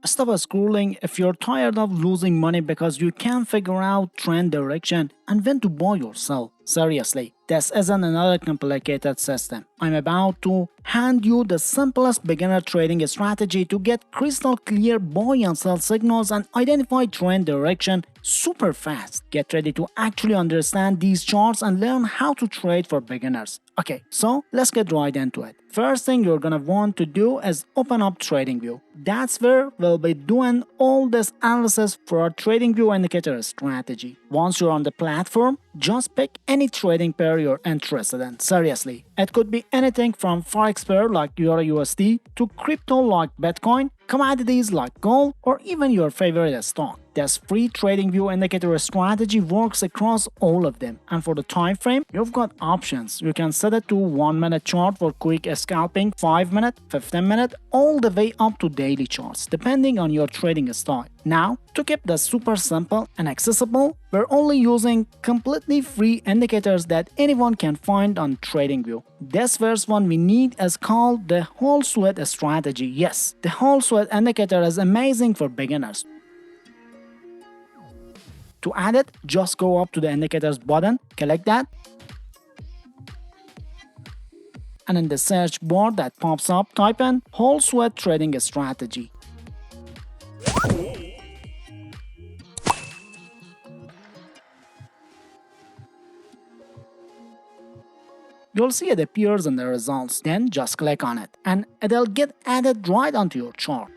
Stop scrolling if you're tired of losing money because you can't figure out trend direction and when to buy or sell. Seriously, this isn't another complicated system. I'm about to hand you the simplest beginner trading strategy to get crystal clear buy and sell signals and identify trend direction super fast. Get ready to actually understand these charts and learn how to trade for beginners. Okay, so let's get right into it. First thing you're gonna want to do is open up TradingView. That's where we'll be doing all this analysis for our TradingView indicator strategy. Once you're on the platform, just pick any trading pair you're interested in. Seriously, it could be anything from forex pair like EURUSD to crypto like Bitcoin, commodities like gold, or even your favorite stock. This free TradingView indicator strategy works across all of them. And for the time frame, you've got options. You can set it to 1 minute chart for quick scalping, 5 minute, 15 minute, all the way up to daily charts, depending on your trading style. Now, to keep this super simple and accessible, we're only using completely free indicators that anyone can find on TradingView. This first one we need is called the whole sweat strategy. Yes, the whole sweat indicator is amazing for beginners. To add it, just go up to the indicators button, click that, and in the search bar that pops up, type in whole sweat trading strategy. You'll see it appears in the results, then just click on it and it'll get added right onto your chart.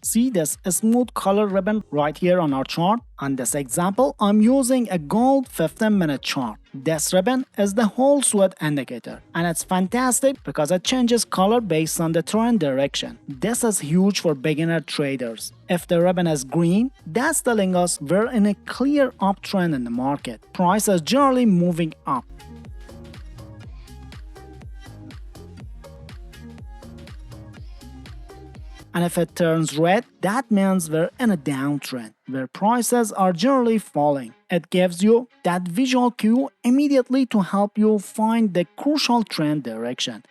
See this smooth color ribbon right here on our chart? On this example, I'm using a gold 15-minute chart. This ribbon is the whole sweat indicator, and it's fantastic because it changes color based on the trend direction. This is huge for beginner traders. If the ribbon is green, that's telling us we're in a clear uptrend in the market. Price is generally moving up. And if it turns red, that means we're in a downtrend, where prices are generally falling. It gives you that visual cue immediately to help you find the crucial trend direction.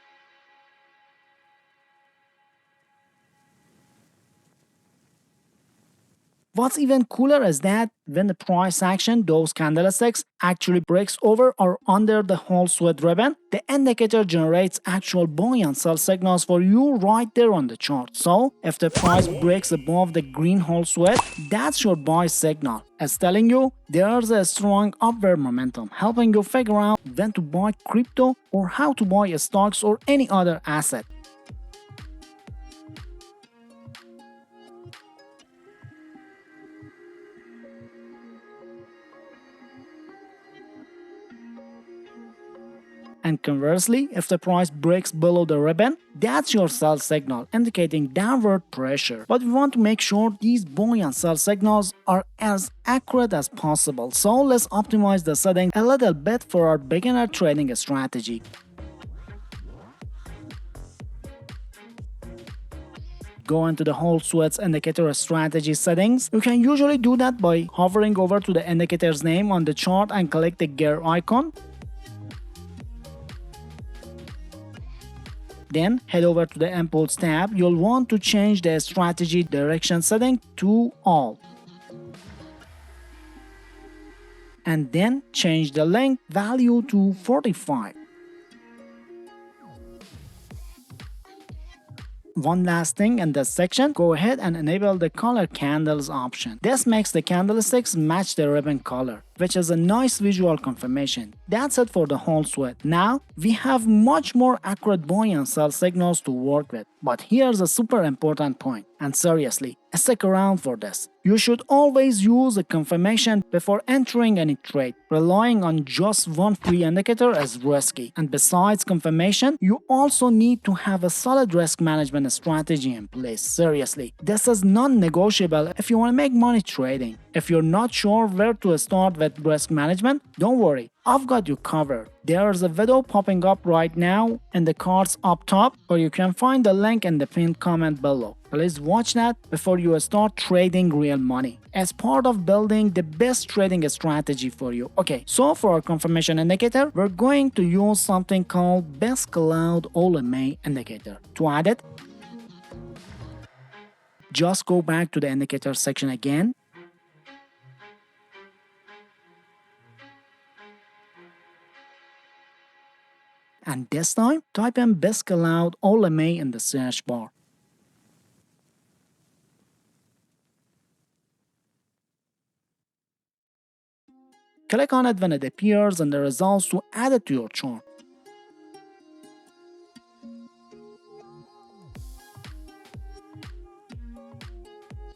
What's even cooler is that when the price action, those candlesticks, actually breaks over or under the whole sweat ribbon, the indicator generates actual buy and sell signals for you right there on the chart. So, if the price breaks above the green whole sweat, that's your buy signal. It's telling you there's a strong upward momentum, helping you figure out when to buy crypto or how to buy stocks or any other asset. And conversely, if the price breaks below the ribbon, that's your sell signal, indicating downward pressure. But we want to make sure these buy and sell signals are as accurate as possible. So let's optimize the settings a little bit for our beginner trading strategy. Go into the whole sweats indicator strategy settings. You can usually do that by hovering over to the indicator's name on the chart and click the gear icon. Then head over to the Impulse tab. You'll want to change the strategy direction setting to all. And then change the length value to 45. One last thing in this section, go ahead and enable the color candles option. This makes the candlesticks match the ribbon color, which is a nice visual confirmation. That's it for the whole sweat. Now, we have much more accurate buy and sell signals to work with. But here's a super important point, and seriously, stick around for this. You should always use a confirmation before entering any trade. Relying on just one free indicator is risky. And besides confirmation, you also need to have a solid risk management strategy in place. Seriously, this is non-negotiable if you want to make money trading. If you're not sure where to start with risk management, don't worry, I've got you covered. There's a video popping up right now in the cards up top, or you can find the link in the pinned comment below. Please watch that before you start trading real money, as part of building the best trading strategy for you. Okay, so for our confirmation indicator, we're going to use something called best cloud OMA indicator. To add it, just go back to the indicator section again. And this time, type in best cloud OMA in the search bar. Click on it when it appears in the results to add it to your chart.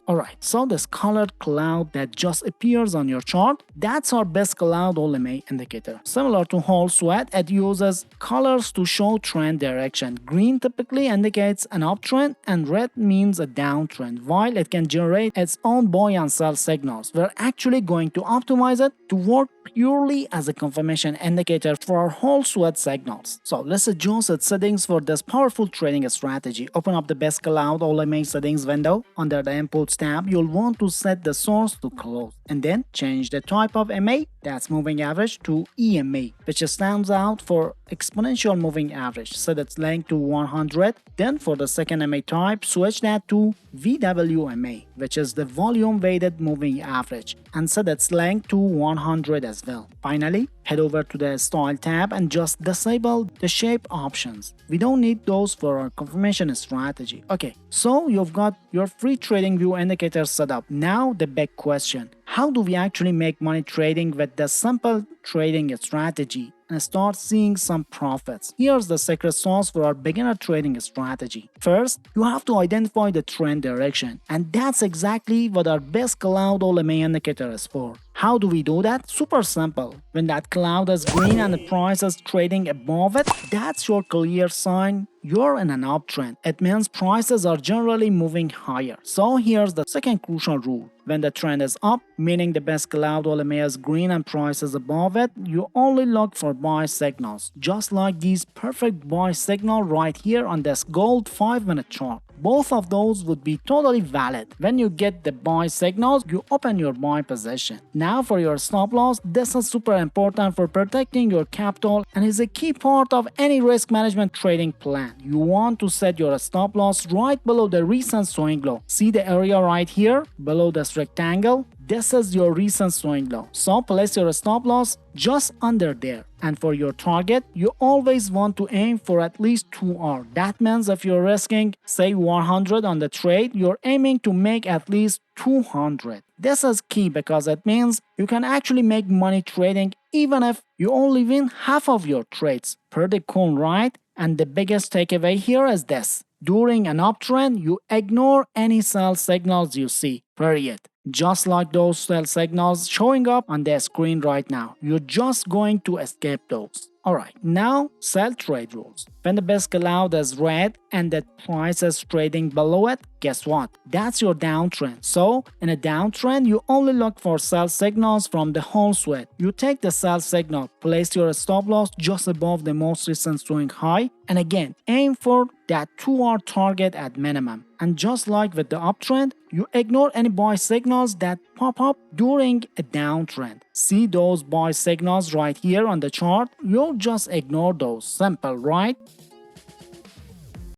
Alright, so this colored cloud that just appears on your chart, that's our best cloud OMA indicator. Similar to whole sweat, it uses colors to show trend direction. Green typically indicates an uptrend and red means a downtrend. While it can generate its own buy and sell signals, we're actually going to optimize it to work purely as a confirmation indicator for our whole sweat signals. So let's adjust its settings for this powerful trading strategy. Open up the best cloud OMA settings window. Under the inputs tab, you'll want to set the source to close, and then change the type of MA, that's moving average, to EMA, which stands out for exponential moving average. Set its length to 100. Then for the second MA type, switch that to VWMA, which is the volume weighted moving average, and set its length to 100 as well. Finally, head over to the style tab and just disable the shape options. We don't need those for our confirmation strategy. Okay, so you've got your free TradingView indicator set up. Now the big question: how do we actually make money trading with the simple trading strategy and start seeing some profits? Here's the secret sauce for our beginner trading strategy. First, you have to identify the trend direction, and that's exactly what our best cloud OMA indicator is for. How do we do that? Super simple. When that cloud is green and the price is trading above it, that's your clear sign you're in an uptrend. It means prices are generally moving higher. So here's the second crucial rule. When the trend is up, meaning the best cloud OMA is green and price is above it, you only look for buy signals, just like these perfect buy signal right here on this gold 5-minute chart. Both of those would be totally valid. When you get the buy signals, you open your buy position. Now for your stop loss, this is super important for protecting your capital and is a key part of any risk management trading plan. You want to set your stop loss right below the recent swing low. See the area right here below this rectangle? This is your recent swing low. So place your stop loss just under there. And for your target, you always want to aim for at least 2R. That means if you're risking, say 100 on the trade, you're aiming to make at least 200. This is key because it means you can actually make money trading even if you only win half of your trades. Pretty cool, right? And the biggest takeaway here is this: during an uptrend, you ignore any sell signals you see, period. Just like those sell signals showing up on the screen right now. You're just going to escape those. Alright, now sell trade rules. When the best cloud is red and the price is trading below it, guess what? That's your downtrend. So in a downtrend, you only look for sell signals from the whole sweat. You take the sell signal, place your stop loss just above the most recent swing high, and again, aim for that 2R target at minimum. And just like with the uptrend, you ignore any buy signals that pop up during a downtrend. See those buy signals right here on the chart? You'll just ignore those. Simple, right?